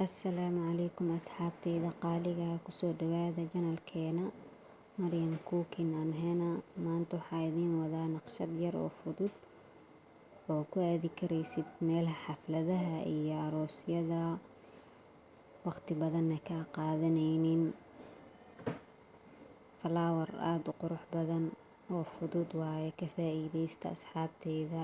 Assalaamu calaykum asxabteyda qaaliga kuso dhawaada janalkeena Maryam cooking and Henna. Maanta waxaa idiin wadaa naqshad yar oo fudud oo ku aadi karaysid meelaha xafladaha iyo aroosyada, waqti badanna ka qaadanaynin. Flower aad u qurux badan oo fudud waaye, ka faa'iideysta asxabteyda.